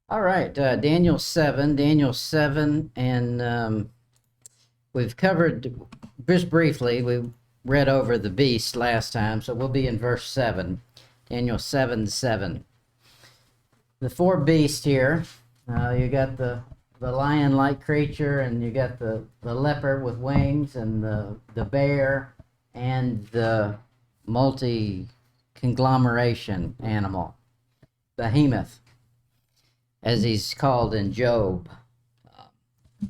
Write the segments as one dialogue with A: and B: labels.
A: All right, Daniel 7, and we've covered just briefly, we read over the beast last time, so we'll be in verse 7, Daniel 7 7. The four beasts here, you got the lion-like creature, and you got the leopard with wings, and the bear, and the multi-conglomeration animal, behemoth, as he's called in Job.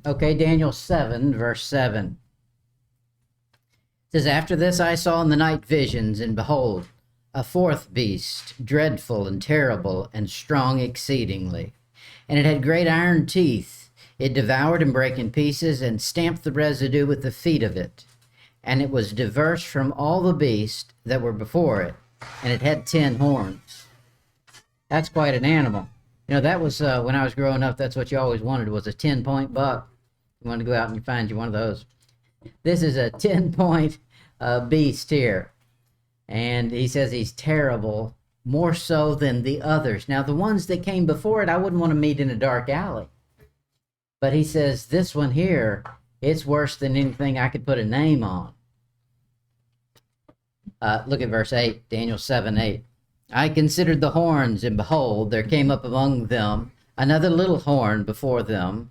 A: Okay, Daniel 7, verse 7. It says, "After this I saw in the night visions, and behold, a fourth beast, dreadful and terrible and strong exceedingly. And it had great iron teeth. It devoured and brake in pieces, and stamped the residue with the feet of it. And it was diverse from all the beasts that were before it, and it had 10 horns." That's quite an animal. That was when I was growing up, that's what you always wanted, was a 10-point buck. You wanted to go out and you find you one of those. This is a 10-point beast here. And he says he's terrible, more so than the others. Now, the ones that came before it, I wouldn't want to meet in a dark alley. But he says this one here, it's worse than anything I could put a name on. Look at verse 8, Daniel 7, 8. "I considered the horns, and behold, there came up among them another little horn before them.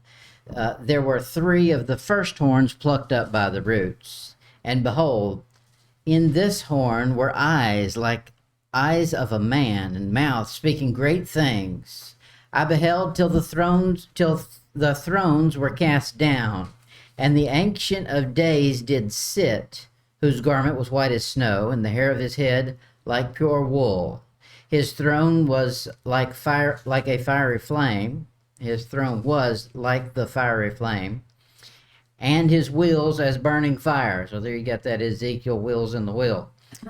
A: There were 3 of the first horns plucked up by the roots. And behold, in this horn were eyes like eyes of a man, and mouth speaking great things. I beheld till the thrones were cast down, and the Ancient of Days did sit, whose garment was white as snow, and the hair of his head like pure wool. His throne was like a fiery flame. His throne was like the fiery flame, and his wheels as burning fire." So there you got that Ezekiel wheels in the wheel.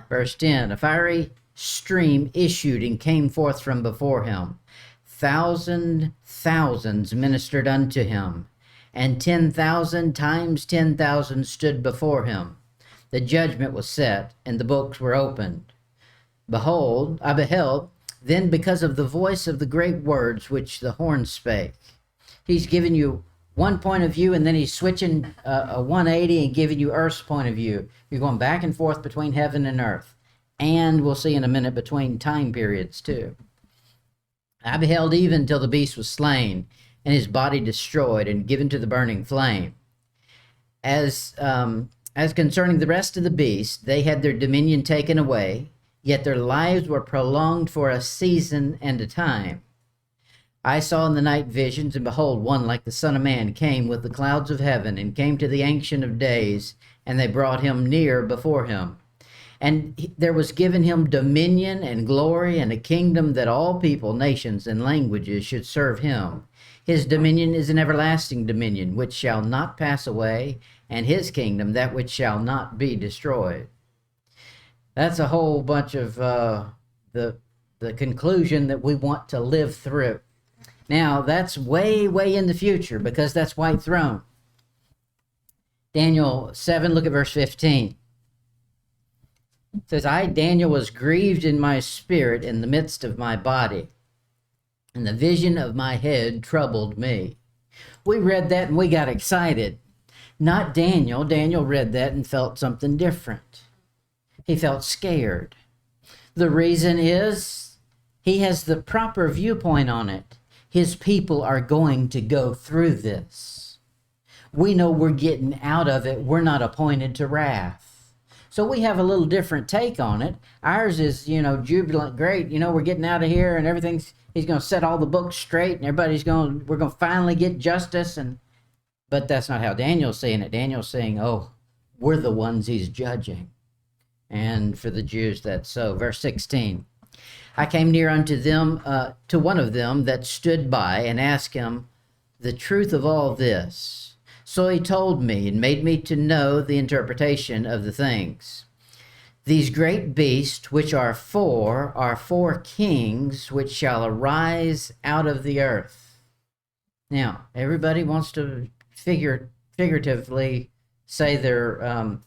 A: Verse 10, "A fiery stream issued and came forth from before him. Thousands ministered unto him, and 10,000 times 10,000 stood before him. The judgment was set, and the books were opened. Behold, I beheld, then because of the voice of the great words which the horn spake." He's giving you one point of view, and then he's switching a 180 and giving you Earth's point of view. You're going back and forth between heaven and earth. And we'll see in a minute between time periods too. "I beheld even till the beast was slain, and his body destroyed and given to the burning flame. As concerning the rest of the beasts, they had their dominion taken away, yet their lives were prolonged for a season and a time. I saw in the night visions, and behold, one like the Son of Man came with the clouds of heaven, and came to the Ancient of Days, and they brought him near before him. And there was given him dominion and glory and a kingdom, that all people, nations, and languages should serve him. His dominion is an everlasting dominion, which shall not pass away, and his kingdom that which shall not be destroyed." That's a whole bunch of the conclusion that we want to live through. Now, that's way, way in the future, because that's white throne. Daniel 7, look at verse 15. It says, "I, Daniel, was grieved in my spirit in the midst of my body, and the vision of my head troubled me." We read that and we got excited. Not Daniel. Daniel read that and felt something different. He felt scared. The reason is he has the proper viewpoint on it. His people are going to go through this. We know we're getting out of it. We're not appointed to wrath. So we have a little different take on it. Ours is, jubilant, great. We're getting out of here and he's going to set all the books straight, and we're going to finally get justice. But that's not how Daniel's seeing it. Daniel's saying, oh, we're the ones he's judging. And for the Jews, that's so. Verse 16, "I came near unto them, to one of them that stood by, and asked him the truth of all this. So he told me, and made me to know the interpretation of the things. These great beasts, which are 4 kings, which shall arise out of the earth." Now, everybody wants to figuratively say they're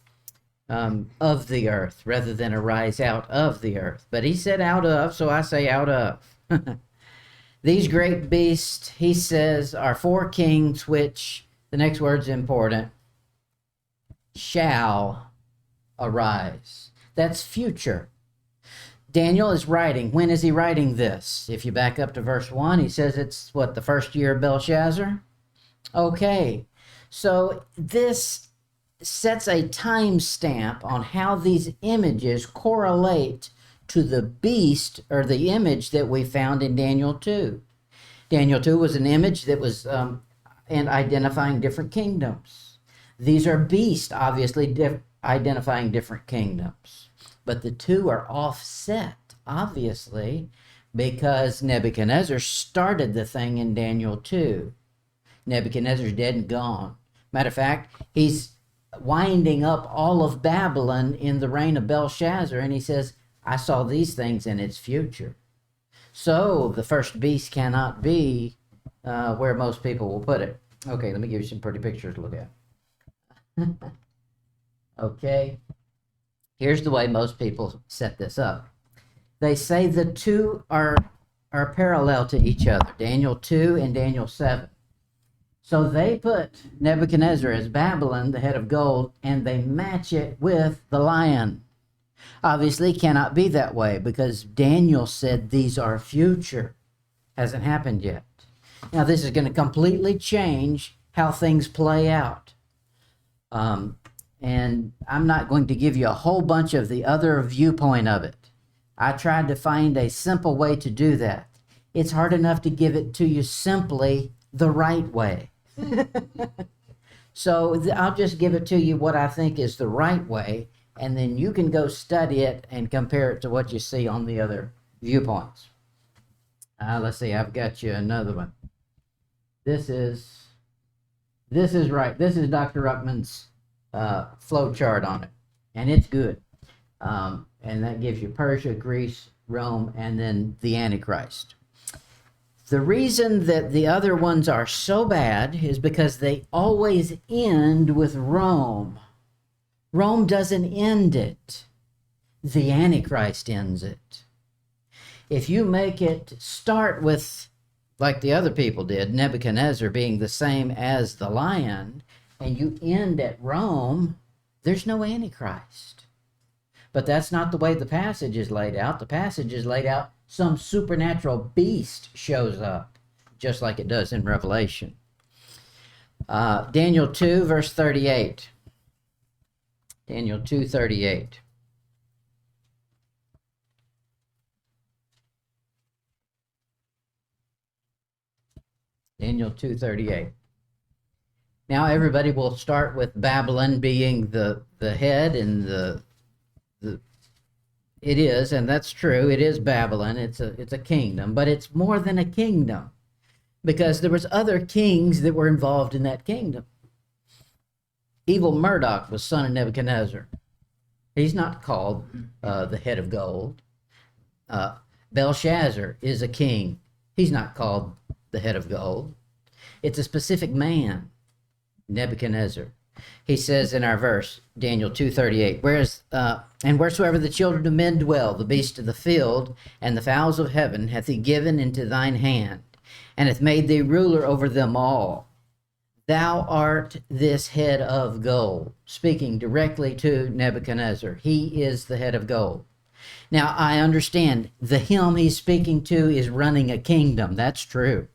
A: of the earth rather than arise out of the earth. But he said out of, so I say out of. These great beasts, he says, are four kings, which, the next word's important, shall arise. That's future. Daniel is writing. When is he writing this? If you back up to verse 1, he says it's, what, the first year of Belshazzar? Okay. So this sets a time stamp on how these images correlate to the beast or the image that we found in Daniel 2. Daniel 2 was an image that was and identifying different kingdoms. These are beasts, obviously, identifying different kingdoms. But the two are offset, obviously, because Nebuchadnezzar started the thing in Daniel 2. Nebuchadnezzar's dead and gone. Matter of fact, he's winding up all of Babylon in the reign of Belshazzar, and he says, I saw these things in its future. So the first beast cannot be where most people will put it. Okay, let me give you some pretty pictures to look at. Okay, here's the way most people set this up. They say the two are parallel to each other, Daniel 2 and Daniel 7. So they put Nebuchadnezzar as Babylon, the head of gold, and they match it with the lion. Obviously, cannot be that way because Daniel said these are future. Hasn't happened yet. Now, this is going to completely change how things play out. And I'm not going to give you a whole bunch of the other viewpoint of it. I tried to find a simple way to do that. It's hard enough to give it to you simply the right way. So I'll just give it to you what I think is the right way, and then you can go study it and compare it to what you see on the other viewpoints. Let's see, I've got you another one. This is right. This is Dr. Ruckman's flow chart on it, and it's good. And that gives you Persia, Greece, Rome, and then the Antichrist. The reason that the other ones are so bad is because they always end with Rome. Rome doesn't end it. The Antichrist ends it. If you make it start with, like the other people did, Nebuchadnezzar being the same as the lion, and you end at Rome, there's no Antichrist. But that's not the way the passage is laid out. The passage is laid out, some supernatural beast shows up, just like it does in Revelation. Daniel 2, verse 38. Daniel 2:38. Daniel 2:38. Now everybody will start with Babylon being the head and the it is, and that's true, it is Babylon, it's a kingdom, but it's more than a kingdom because there was other kings that were involved in that kingdom. Evil Murdoch was son of Nebuchadnezzar. He's not called the head of gold. Belshazzar is a king. He's not called the head of gold. It's a specific man, Nebuchadnezzar. He says in our verse, Daniel 2:38, and wheresoever the children of men dwell, the beasts of the field and the fowls of heaven hath he given into thine hand, and hath made thee ruler over them all. Thou art this head of gold. Speaking directly to Nebuchadnezzar. He is the head of gold. Now, I understand the him he's speaking to is running a kingdom. That's true.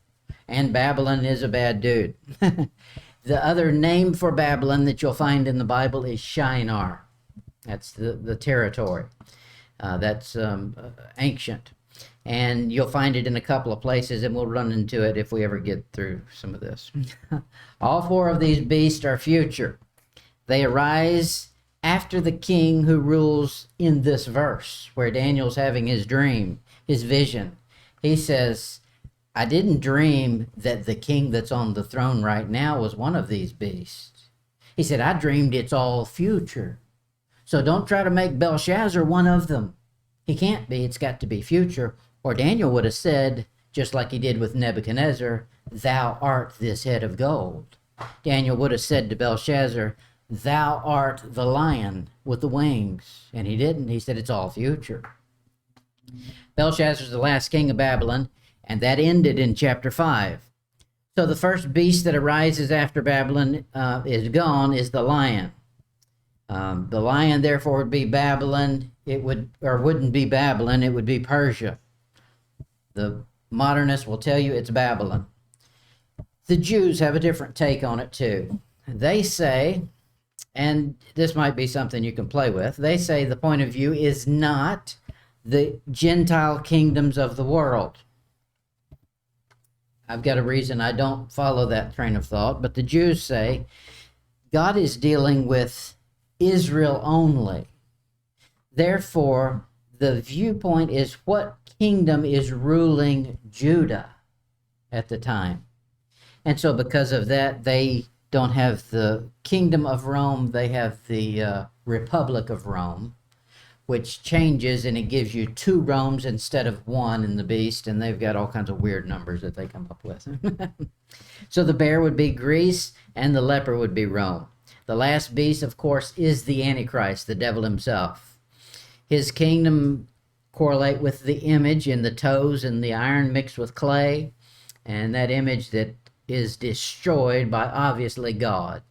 A: And Babylon is a bad dude. The other name for Babylon that you'll find in the Bible is Shinar. That's the territory. That's ancient. And you'll find it in a couple of places, and we'll run into it if we ever get through some of this. All four of these beasts are future. They arise after the king who rules in this verse, where Daniel's having his dream, his vision. He says, I didn't dream that the king that's on the throne right now was one of these beasts. He said, I dreamed it's all future. So don't try to make Belshazzar one of them. He can't be. It's got to be future. Or Daniel would have said, just like he did with Nebuchadnezzar, thou art this head of gold. Daniel would have said to Belshazzar, thou art the lion with the wings. And he didn't. He said it's all future. Belshazzar's the last king of Babylon. And that ended in chapter 5. So the first beast that arises after Babylon is gone is the lion. The lion, therefore, would be Babylon. It wouldn't be Babylon. It would be Persia. The modernists will tell you it's Babylon. The Jews have a different take on it too. They say, and this might be something you can play with, they say the point of view is not the Gentile kingdoms of the world. I've got a reason I don't follow that train of thought, but the Jews say God is dealing with Israel only. Therefore, the viewpoint is what kingdom is ruling Judah at the time. And so because of that, they don't have the kingdom of Rome, they have the Republic of Rome, which changes and it gives you 2 Romes instead of 1 in the beast, and they've got all kinds of weird numbers that they come up with. So the bear would be Greece and the leper would be Rome. The last beast, of course, is the Antichrist, the devil himself. His kingdom correlate with the image in the toes and the iron mixed with clay, and that image that is destroyed by obviously God.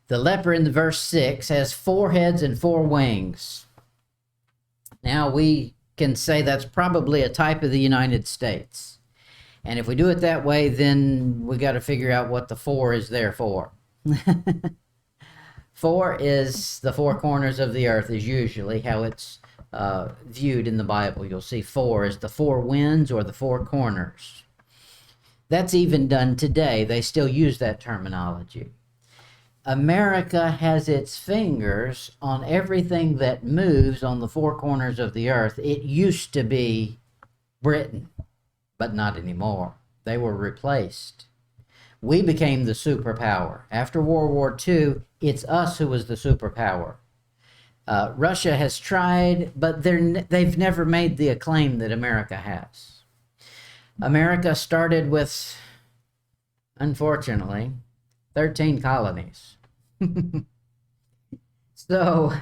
A: The leper in the verse 6 has 4 heads and 4 wings. Now we can say that's probably a type of the United States. And if we do it that way, then we got to figure out what the 4 is there for. 4 is the 4 corners of the earth is usually how it's viewed in the Bible. You'll see 4 as the 4 winds or the 4 corners. That's even done today. They still use that terminology. America has its fingers on everything that moves on the 4 corners of the earth. It used to be Britain, but not anymore. They were replaced. We became the superpower. After World War II, it's us who was the superpower. Russia has tried, but they've never made the acclaim that America has. America started with, unfortunately, 13 colonies. So,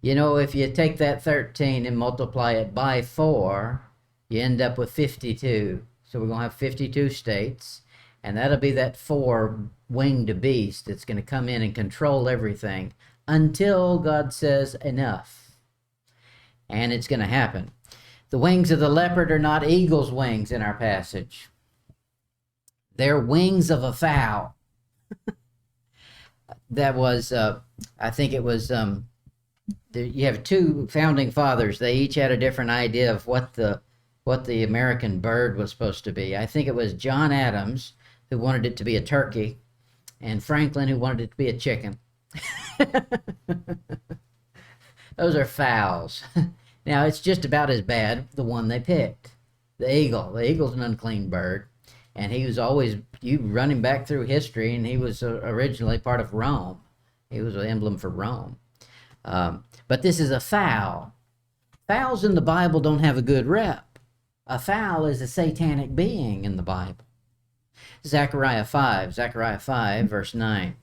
A: if you take that 13 and multiply it by 4, you end up with 52. So we're going to have 52 states, and that'll be that 4-winged beast that's going to come in and control everything until God says enough. And it's going to happen. The wings of the leopard are not eagle's wings in our passage. They're wings of a fowl. That was, I think it was, you have 2 founding fathers. They each had a different idea of what the American bird was supposed to be. I think it was John Adams who wanted it to be a turkey, and Franklin who wanted it to be a chicken. Those are fowls. Now, it's just about as bad, the one they picked, the eagle. The eagle's an unclean bird, and he was always, you run him back through history, and he was originally part of Rome. He was an emblem for Rome. But this is a fowl. Fowls in the Bible don't have a good rep. A fowl is a satanic being in the Bible. Zechariah 5, verse 9.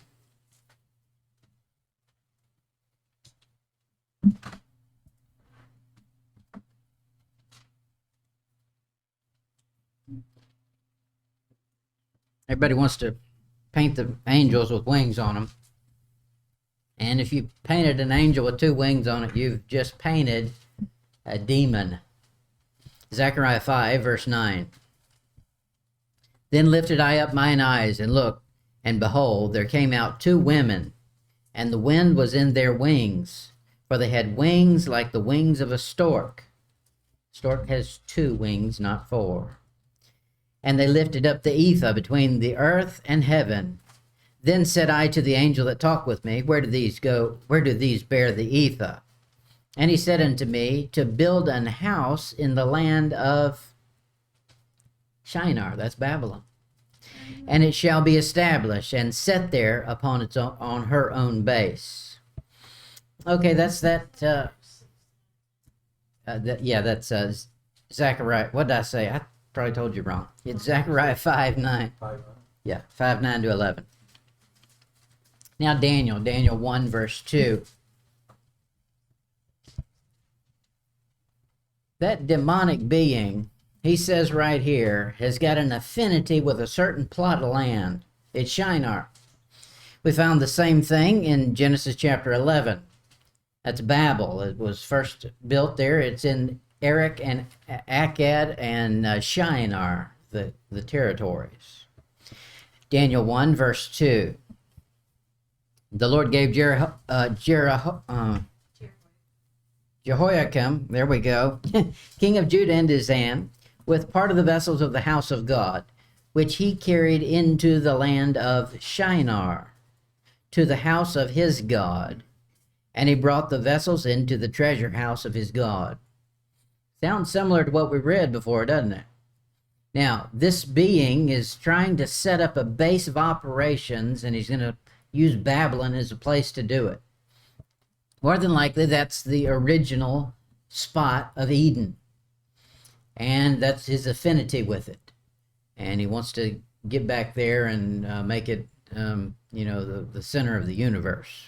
A: Everybody wants to paint the angels with wings on them. And if you painted an angel with 2 wings on it, you've just painted a demon. Zechariah 5, verse 9. Then lifted I up mine eyes and looked, and behold, there came out 2 women, and the wind was in their wings, for they had wings like the wings of a stork. Stork has 2 wings, not 4. And they lifted up the ephah between the earth and heaven. Then said I to the angel that talked with me, Where do these go? Where do these bear the ephah? And he said unto me, To build an house in the land of Shinar, that's Babylon. And it shall be established and set there upon its own, on her own base. Okay, that's that. That's Zechariah. What did I say? I probably told you wrong. It's Zechariah 5:9. Yeah, 5:9 to 11. Now Daniel 1 verse 2. That demonic being, he says right here, has got an affinity with a certain plot of land. It's Shinar. We found the same thing in Genesis chapter 11. That's Babel. It was first built there. It's in Erech and Akkad and Shinar, the territories. Daniel 1, verse 2. The Lord gave Jehoiakim, there we go, king of Judah, into his hand, with part of the vessels of the house of God, which he carried into the land of Shinar, to the house of his God, and he brought the vessels into the treasure house of his God. Sounds similar to what we read before, doesn't it? Now, this being is trying to set up a base of operations, and he's going to use Babylon as a place to do it. More than likely, that's the original spot of Eden, and that's his affinity with it. And he wants to get back there and make it, the center of the universe.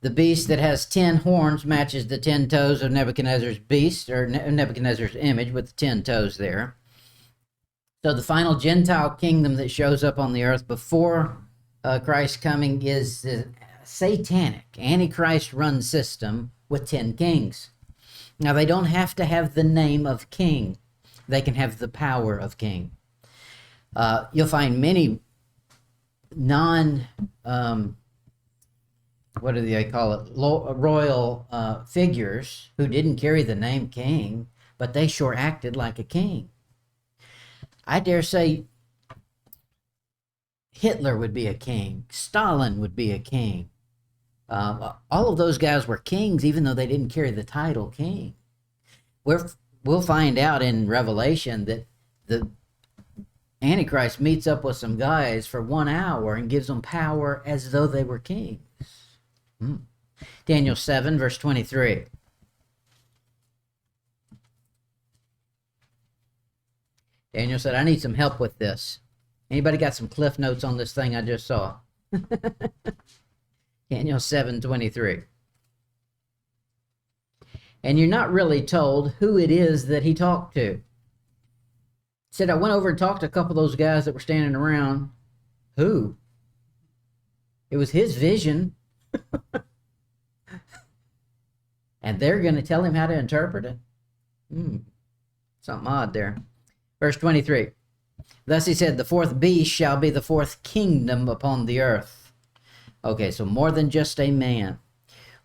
A: The beast that has 10 horns matches the 10 toes of Nebuchadnezzar's beast, or Nebuchadnezzar's image with the 10 toes there. So the final Gentile kingdom that shows up on the earth before Christ's coming is the satanic, Antichrist-run system with 10 kings. Now, they don't have to have the name of king. They can have the power of king. You'll find many what do they call it, royal figures who didn't carry the name king, but they sure acted like a king. I dare say Hitler would be a king. Stalin would be a king. All of those guys were kings, even though they didn't carry the title king. We'll find out in Revelation that the Antichrist meets up with some guys for 1 hour and gives them power as though they were kings. Daniel 7, verse 23. Daniel said, I need some help with this. Anybody got some cliff notes on this thing I just saw? Daniel 7:23. And you're not really told who it is that he talked to. He said, I went over and talked to a couple of those guys that were standing around. Who? It was his vision. And they're going to tell him how to interpret it? Something odd there. Verse 23. Thus he said, the fourth beast shall be the fourth kingdom upon the earth. Okay, so more than just a man.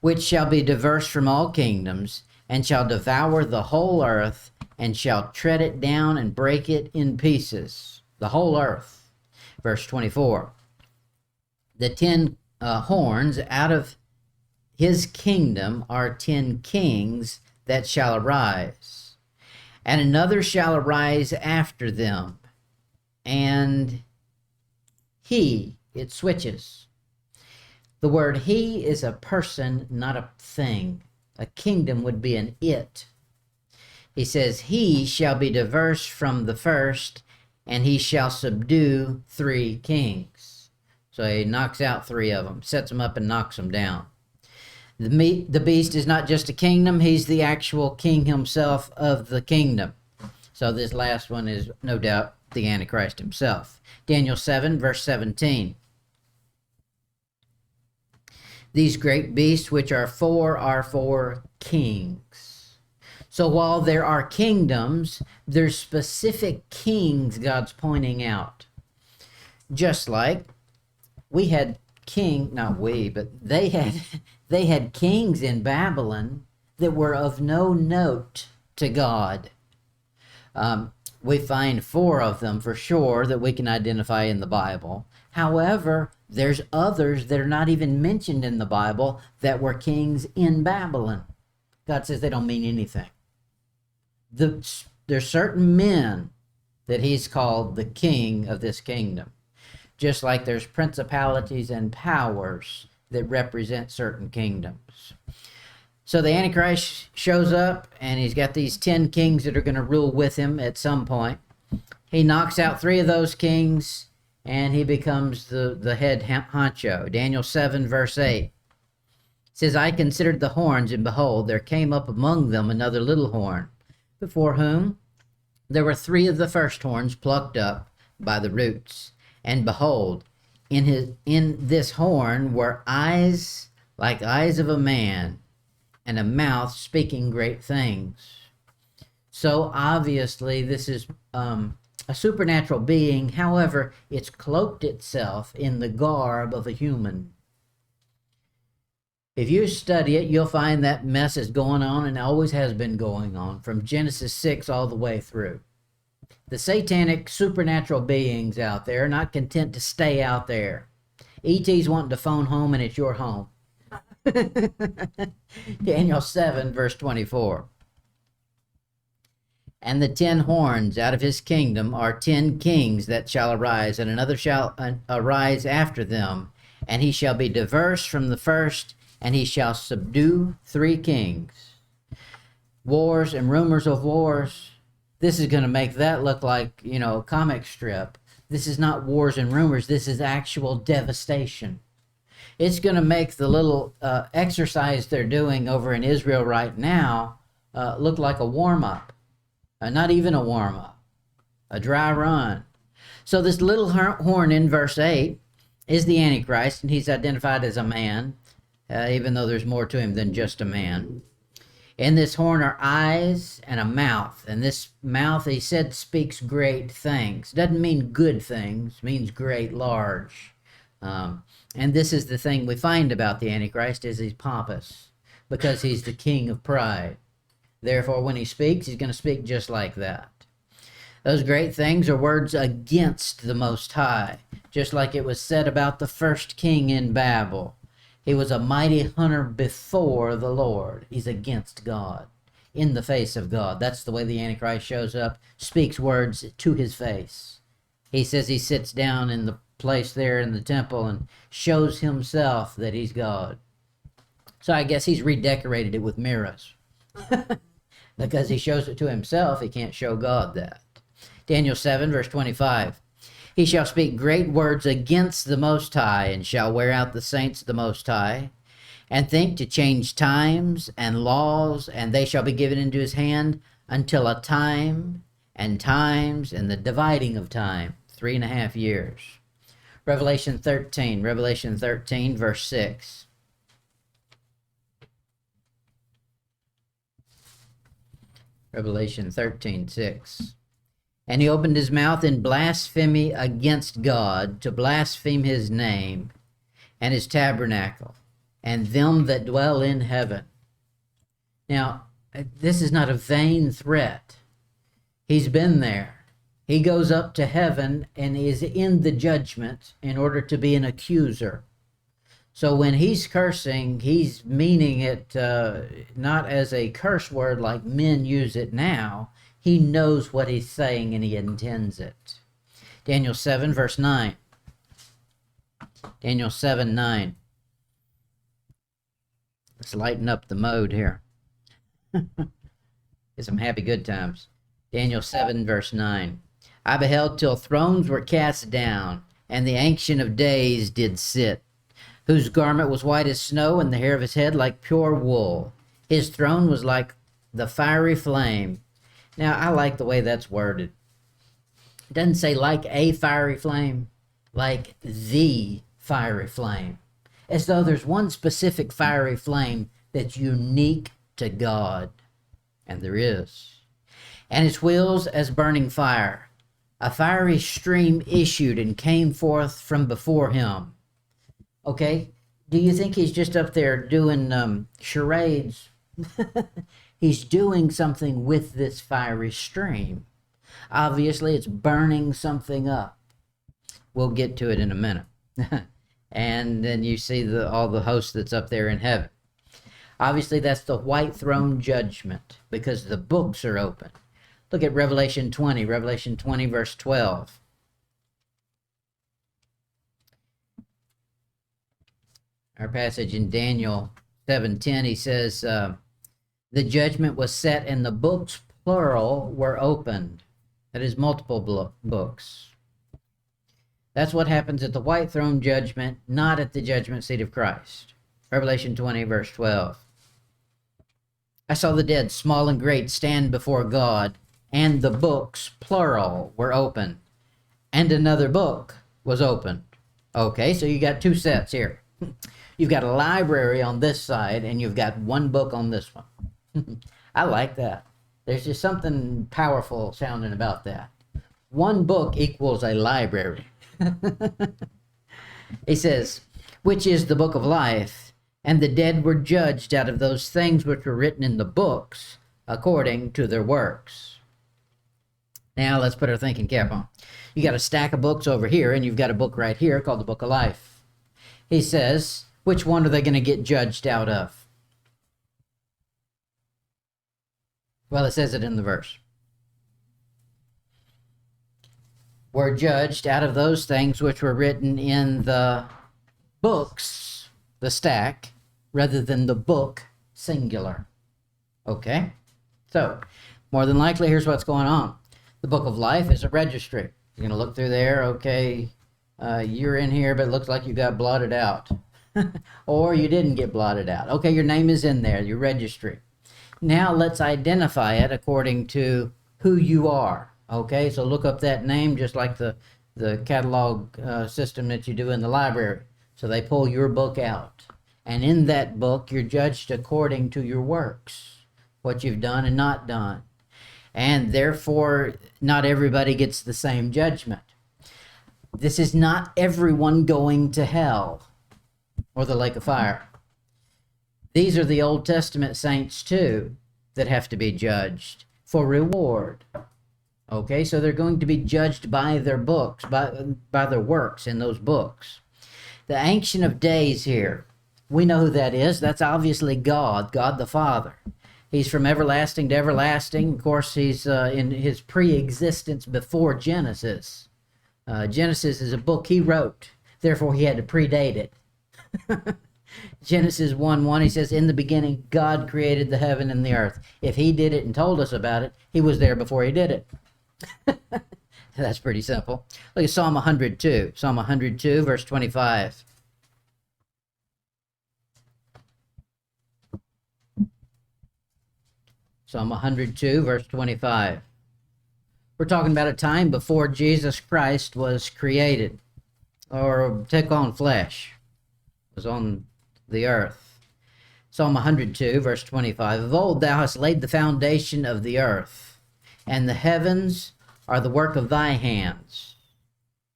A: Which shall be diverse from all kingdoms, and shall devour the whole earth, and shall tread it down and break it in pieces. The whole earth. Verse 24. The 10 horns out of his kingdom are 10 kings that shall arise. And another shall arise after them. And he, it switches. The word he is a person, not a thing. A kingdom would be an it. He says, he shall be diverse from the first, and he shall subdue 3 kings. So he knocks out 3 of them, sets them up and knocks them down. The beast is not just a kingdom, he's the actual king himself of the kingdom. So this last one is no doubt the Antichrist himself. Daniel 7, verse 17. These great beasts which are 4 kings. So while there are kingdoms, there's specific kings God's pointing out. Just like we had not we, but they had kings in Babylon that were of no note to God. We find 4 of them for sure that we can identify in the Bible. However, there's others that are not even mentioned in the Bible that were kings in Babylon. God says they don't mean anything. There's certain men that he's called the king of this kingdom. Just like there's principalities and powers that represent certain kingdoms. So the Antichrist shows up, and he's got these 10 kings that are going to rule with him at some point. He knocks out 3 of those kings, and he becomes the head honcho. Daniel 7, verse 8. It says, I considered the horns, and behold, there came up among them another little horn, before whom There were 3 of the first horns plucked up by the roots, and behold, in this horn were eyes like eyes of a man, and a mouth speaking great things. So obviously this is a supernatural being. However, it's cloaked itself in the garb of a human. If you study it, you'll find that mess is going on and always has been going on from Genesis 6 all the way through. The satanic supernatural beings out there are not content to stay out there. E.T.'s wanting to phone home and it's your home. Daniel 7 verse 24. And the 10 horns out of his kingdom are 10 kings that shall arise, and another shall arise after them, and he shall be diverse from the first, and he shall subdue 3 kings. Wars and rumors of wars. This is going to make that look like, a comic strip. This is not wars and rumors. This is actual devastation. It's going to make the little exercise they're doing over in Israel right now look like a warm-up. Not even a warm-up. A dry run. So this little horn in verse 8 is the Antichrist, and he's identified as a man, even though there's more to him than just a man. In this horn are eyes and a mouth, and this mouth, he said, speaks great things. Doesn't mean good things, means great, large. And this is the thing we find about the Antichrist, is he's pompous, because he's the king of pride. Therefore, when he speaks, he's going to speak just like that. Those great things are words against the Most High, just like it was said about the first king in Babel. He was a mighty hunter before the Lord. He's against God, in the face of God. That's the way the Antichrist shows up, speaks words to his face. He says he sits down in the place there in the temple and shows himself that he's God. So I guess he's redecorated it with mirrors. Because he shows it to himself, he can't show God that. Daniel 7, verse 25. He shall speak great words against the Most High, and shall wear out the saints of the Most High, and think to change times and laws, and they shall be given into his hand until a time and times and the dividing of time, 3.5 years. Revelation 13, verse 6. Revelation 13, 6. And he opened his mouth in blasphemy against God, to blaspheme his name and his tabernacle, and them that dwell in heaven. Now, this is not a vain threat. He's been there. He goes up to heaven and is in the judgment in order to be an accuser. So when he's cursing, he's meaning it not as a curse word like men use it now. He knows what he's saying and he intends it. Daniel 7, verse 9. Daniel 7, 9. Let's lighten up the mode here. Get some happy good times. Daniel 7, verse 9. I beheld till thrones were cast down, and the Ancient of Days did sit, whose garment was white as snow, and the hair of his head like pure wool. His throne was like the fiery flame. Now, I like the way that's worded. It doesn't say like a fiery flame, like the fiery flame. As though there's one specific fiery flame that's unique to God. And there is. And his wheels as burning fire. A fiery stream issued and came forth from before him. Okay? Do you think he's just up there doing charades? He's doing something with this fiery stream. Obviously, it's burning something up. We'll get to it in a minute. And then you see all the hosts that's up there in heaven. Obviously, that's the white throne judgment because the books are open. Look at Revelation 20, verse 12. Our passage in Daniel 7:10, he says, the judgment was set and the books, plural, were opened. That is multiple books. That's what happens at the white throne judgment, not at the judgment seat of Christ. Revelation 20, verse 12. I saw the dead, small and great, stand before God, and the books, plural, were opened, and another book was opened. Okay, so you got two sets here. You've got a library on this side, and you've got one book on this one. I like that. There's just something powerful sounding about that. One book equals a library. He says, which is the book of life, and the dead were judged out of those things which were written in the books according to their works. Now let's put our thinking cap on. You got a stack of books over here, and you've got a book right here called the book of life. He says, which one are they going to get judged out of? Well, it says it in the verse. Were judged out of those things which were written in the books, the stack, rather than the book, singular. Okay? So, more than likely, here's what's going on. The book of life is a registry. You're going to look through there, okay, you're in here, but it looks like you got blotted out. Or you didn't get blotted out. Okay, your name is in there, your registry. Now let's identify it according to who you are. Okay, so look up that name just like the catalog system that you do in the library. So they pull your book out. And in that book, you're judged according to your works, what you've done and not done. And therefore, not everybody gets the same judgment. This is not everyone going to hell or the lake of fire. These are the Old Testament saints too that have to be judged for reward. Okay, so they're going to be judged by their books, by their works in those books. The Ancient of Days here, we know who that is. That's obviously God, God the Father. He's from everlasting to everlasting. Of course, he's in his pre-existence before Genesis. Genesis is a book he wrote. Therefore, he had to predate it. Genesis 1:1, he says, in the beginning, God created the heaven and the earth. If he did it and told us about it, he was there before he did it. That's pretty simple. Look at Psalm 102. Psalm 102, verse 25. Psalm 102, verse 25. We're talking about a time before Jesus Christ was created or took on flesh, was on the earth. Psalm 102, verse 25. Of old thou hast laid the foundation of the earth, and the heavens are the work of thy hands.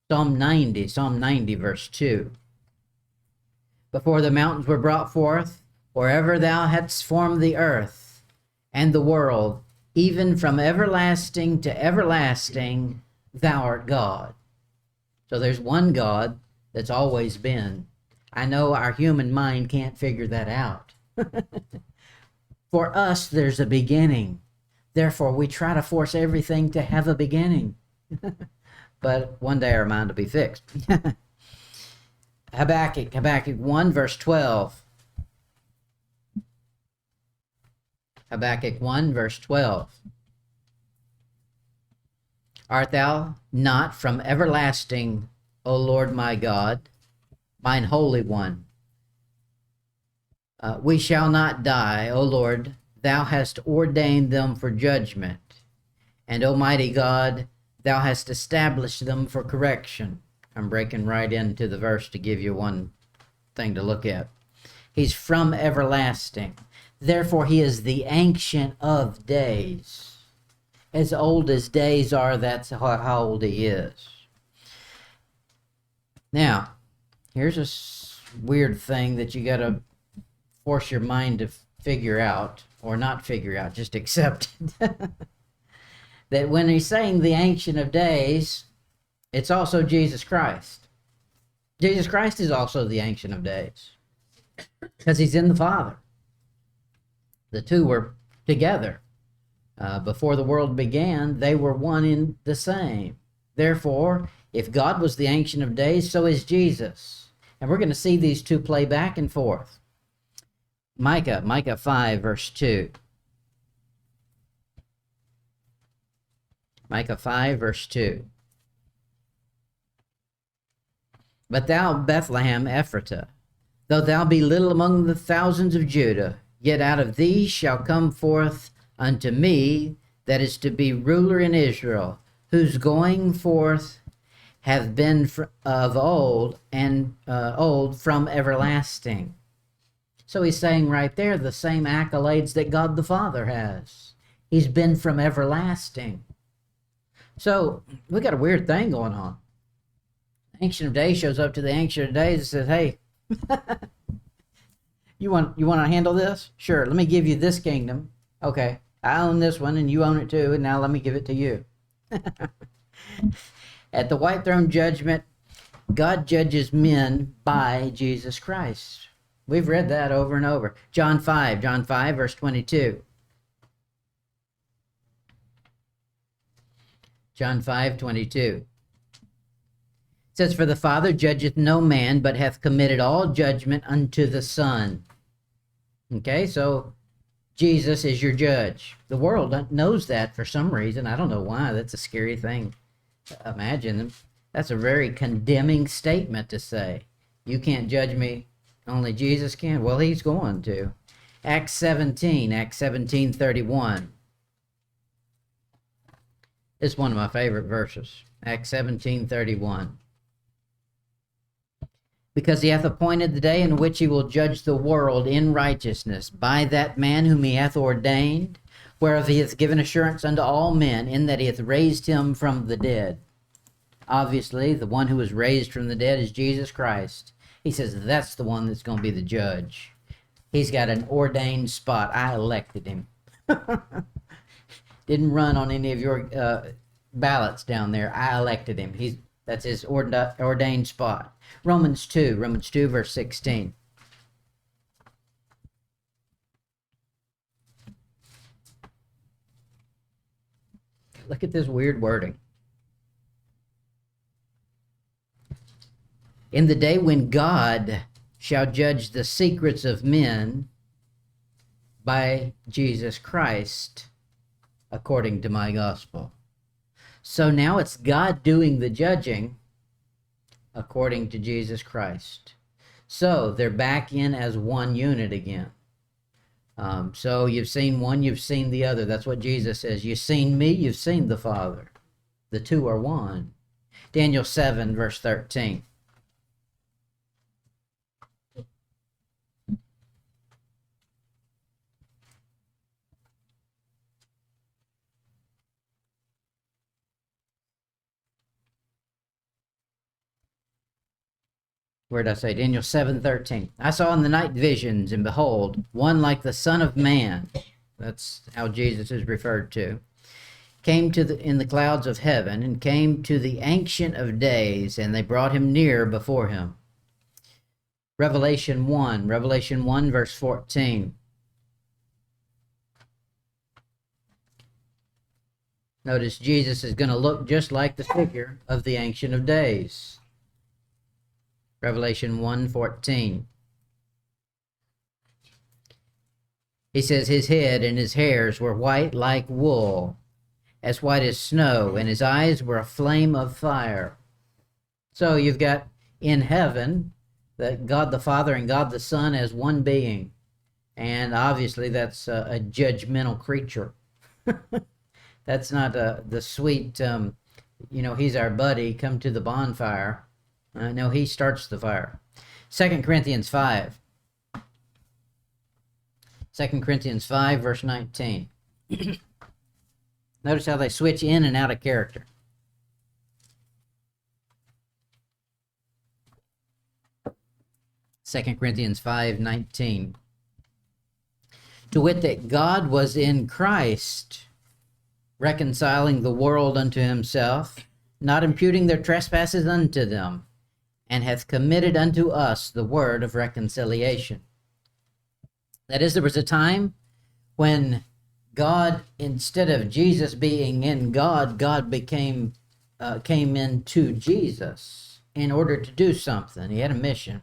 A: Psalm 90, verse 2. Before the mountains were brought forth, wherever thou hadst formed the earth and the world, even from everlasting to everlasting, thou art God. So there's one God that's always been. I know our human mind can't figure that out. For us, there's a beginning. Therefore, we try to force everything to have a beginning. But one day our mind will be fixed. Habakkuk 1, verse 12. Habakkuk 1, verse 12. Art thou not from everlasting, O Lord my God, mine Holy One? We shall not die, O Lord, thou hast ordained them for judgment, and Almighty God, thou hast established them for correction. I'm breaking right into the verse to give you one thing to look at. He's from everlasting. Therefore, he is the Ancient of Days. As old as days are, that's how old he is. Now, here's a weird thing that you got to force your mind to figure out, or not figure out, just accept it. That when he's saying the Ancient of Days, it's also Jesus Christ. Jesus Christ is also the Ancient of Days because he's in the Father. The two were together. Before the world began, they were one in the same. Therefore, if God was the Ancient of Days, so is Jesus. And we're going to see these two play back and forth. Micah 5, verse 2. Micah 5, verse 2. But thou, Bethlehem Ephratah, though thou be little among the thousands of Judah, yet out of thee shall come forth unto me that is to be ruler in Israel, whose going forth have been of old and old from everlasting. So he's saying right there the same accolades that God the Father has. He's been from everlasting. So we got a weird thing going on. Ancient of Days shows up to the Ancient of Days and says, hey, you want to handle this? Sure, let me give you this kingdom. Okay, I own this one and you own it too, and now let me give it to you. At the white throne judgment, God judges men by Jesus Christ. We've read that over and over. John 5, verse 22. John 5:22. It says, for the Father judgeth no man, but hath committed all judgment unto the Son. Okay, so Jesus is your judge. The world knows that for some reason. I don't know why. That's a scary thing to imagine. That's a very condemning statement to say. You can't judge me, only Jesus can. Well, he's going to. Acts 17:31. It's one of my favorite verses. Acts 17:31. Because he hath appointed the day in which he will judge the world in righteousness by that man whom he hath ordained, whereof he hath given assurance unto all men, in that he hath raised him from the dead. Obviously, the one who was raised from the dead is Jesus Christ. He says that's the one that's going to be the judge. He's got an ordained spot. I elected him. Didn't run on any of your ballots down there. I elected him. That's his ordained spot. Romans 2, verse 16. Look at this weird wording. In the day when God shall judge the secrets of men by Jesus Christ, according to my gospel. So now it's God doing the judging according to Jesus Christ. So they're back in as one unit again. So you've seen one, you've seen the other. That's what Jesus says. You've seen me, you've seen the Father. The two are one. Daniel 7, verse 13. Where did I say? Daniel 7:13. I saw in the night visions, and behold, one like the Son of Man. That's how Jesus is referred to. Came in the clouds of heaven, and came to the Ancient of Days, and they brought him near before him. Revelation 1, verse 14. Notice Jesus is going to look just like the figure of the Ancient of Days. Revelation 1:14. He says his head and his hairs were white like wool, as white as snow, and his eyes were a flame of fire. So you've got in heaven that God the Father and God the Son as one being. And obviously that's a judgmental creature. That's not the sweet, he's our buddy, come to the bonfire. No, he starts the fire. 2 Corinthians 5. 2 Corinthians 5, verse 19. Notice how they switch in and out of character. 2 Corinthians 5:19. To wit, that God was in Christ, reconciling the world unto himself, not imputing their trespasses unto them, and hath committed unto us the word of reconciliation. That is, there was a time when God, instead of Jesus being in God, God came into Jesus in order to do something. He had a mission.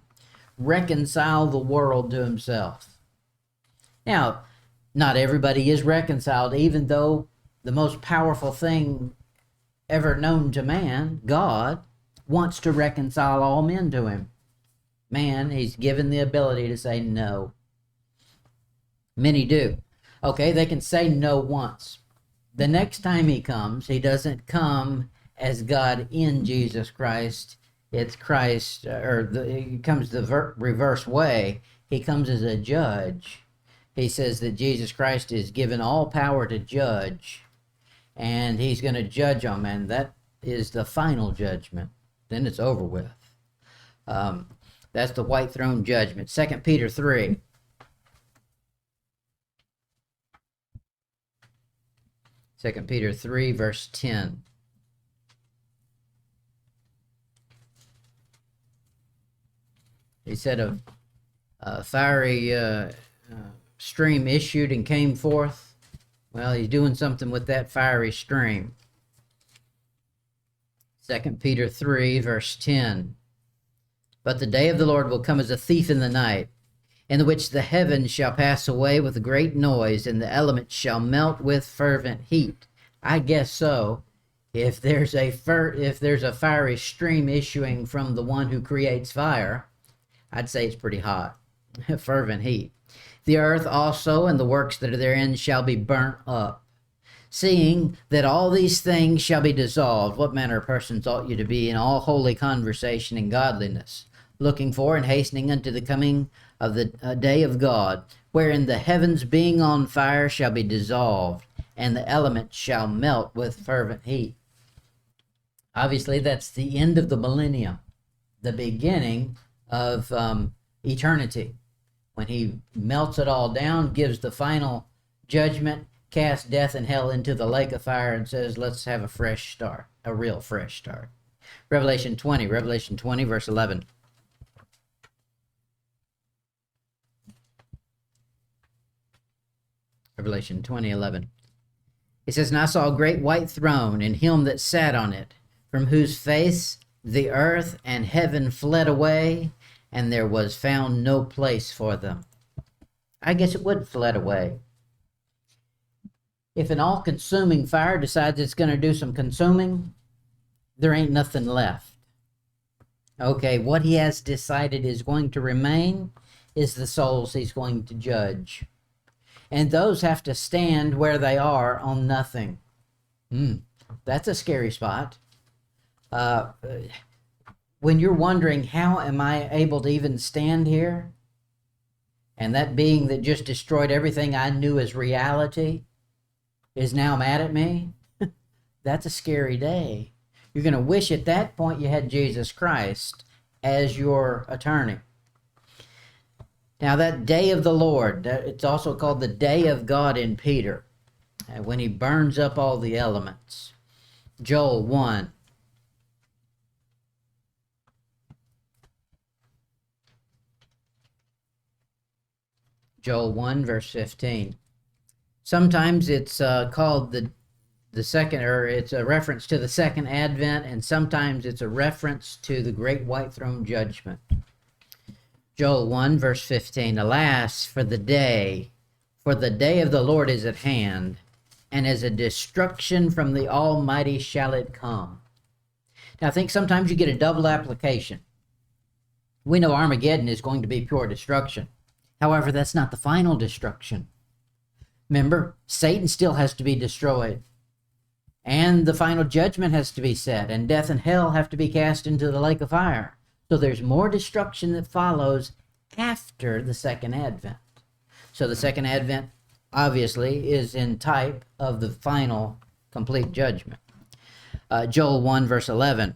A: Reconcile the world to himself. Now, not everybody is reconciled, even though the most powerful thing ever known to man, God, wants to reconcile all men to him. Man, he's given the ability to say no. Many do. Okay, they can say no once, The next time he comes, he doesn't come as God in Jesus Christ. It's Christ, he comes the reverse way. He comes as a judge. He says that Jesus Christ is given all power to judge, and he's going to judge them, and that is the final judgment. Then it's over with. That's the white throne judgment. 2 Peter 3. 2 Peter 3, verse 10. He said a fiery stream issued and came forth. Well, he's doing something with that fiery stream. 2 Peter 3, verse 10. But the day of the Lord will come as a thief in the night, in which the heavens shall pass away with a great noise, and the elements shall melt with fervent heat. I guess so. If there's a fiery stream issuing from the one who creates fire, I'd say it's pretty hot. Fervent heat. The earth also and the works that are therein shall be burnt up. Seeing that all these things shall be dissolved, what manner of persons ought you to be in all holy conversation and godliness, looking for and hastening unto the coming of the day of God, wherein the heavens being on fire shall be dissolved, and the elements shall melt with fervent heat. Obviously, that's the end of the millennium, the beginning of eternity. When he melts it all down, gives the final judgment, casts death and hell into the lake of fire, and says, let's have a fresh start, a real fresh start. Revelation 20, verse 11. Revelation 20:11. It says, and I saw a great white throne, and him that sat on it, from whose face the earth and heaven fled away, and there was found no place for them. I guess it would fled away. If an all-consuming fire decides it's going to do some consuming, there ain't nothing left. Okay, what he has decided is going to remain is the souls he's going to judge. And those have to stand where they are on nothing. That's a scary spot. When you're wondering, how am I able to even stand here? And that being that just destroyed everything I knew as reality is now mad at me, that's a scary day. You're going to wish at that point you had Jesus Christ as your attorney. Now that day of the Lord, it's also called the day of God in Peter, when he burns up all the elements. Joel 1. Joel 1, verse 15. Sometimes it's called the second, or it's a reference to the second advent, and sometimes it's a reference to the great white throne judgment. Joel 1, verse 15. Alas, for the day of the Lord is at hand, and as a destruction from the Almighty shall it come. Now I think sometimes you get a double application. We know Armageddon is going to be pure destruction. However, that's not the final destruction. Remember, Satan still has to be destroyed. And the final judgment has to be set. And death and hell have to be cast into the lake of fire. So there's more destruction that follows after the second advent. So the second advent, obviously, is in type of the final complete judgment. Joel 1, verse 11.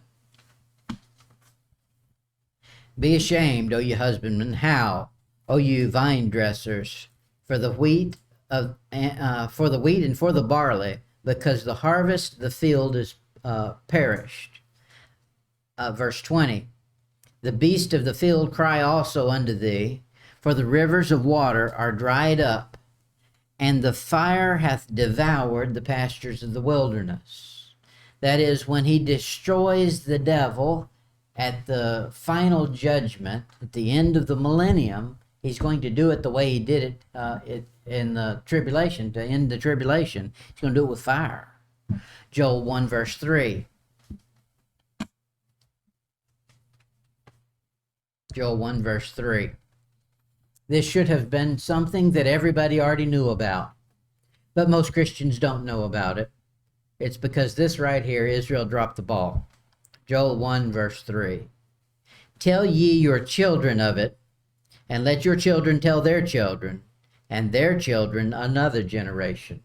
A: Be ashamed, O you husbandmen, howl, O you vine dressers, for the wheat and for the barley, because the harvest, the field is perished. Verse 20. The beasts of the field cry also unto thee, for the rivers of water are dried up, and the fire hath devoured the pastures of the wilderness. That is, when he destroys the devil at the final judgment, at the end of the millennium, he's going to do it the way he did it in the tribulation, to end the tribulation. He's going to do it with fire. Joel 1, verse 3. Joel 1, verse 3. This should have been something that everybody already knew about. But most Christians don't know about it. It's because this right here, Israel dropped the ball. Joel 1, verse 3. Tell ye your children of it, and let your children tell their children, and their children another generation.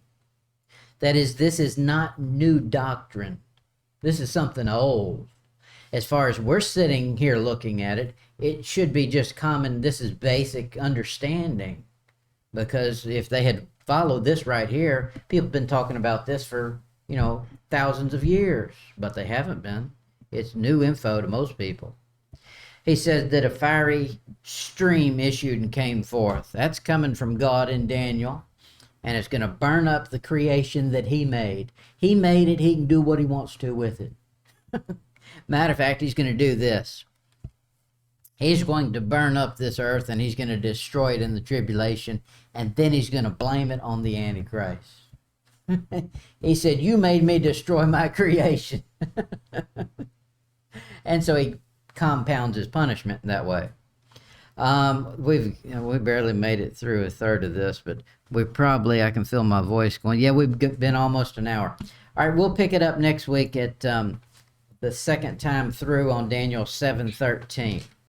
A: That is, this is not new doctrine. This is something old. As far as we're sitting here looking at it, it should be just common, this is basic understanding. Because if they had followed this right here, people have been talking about this for, thousands of years, but they haven't been. It's new info to most people. He says that a fiery stream issued and came forth. That's coming from God in Daniel, and it's going to burn up the creation that he made. He made it. He can do what he wants to with it. Matter of fact, he's going to do this. He's going to burn up this earth, and he's going to destroy it in the tribulation, and then he's going to blame it on the Antichrist. He said, you made me destroy my creation. And so he compounds his punishment in that way. We barely made it through a third of this, but I can feel my voice going. Yeah, we've been almost an hour. All right, we'll pick it up next week at the second time through on Daniel 7:13.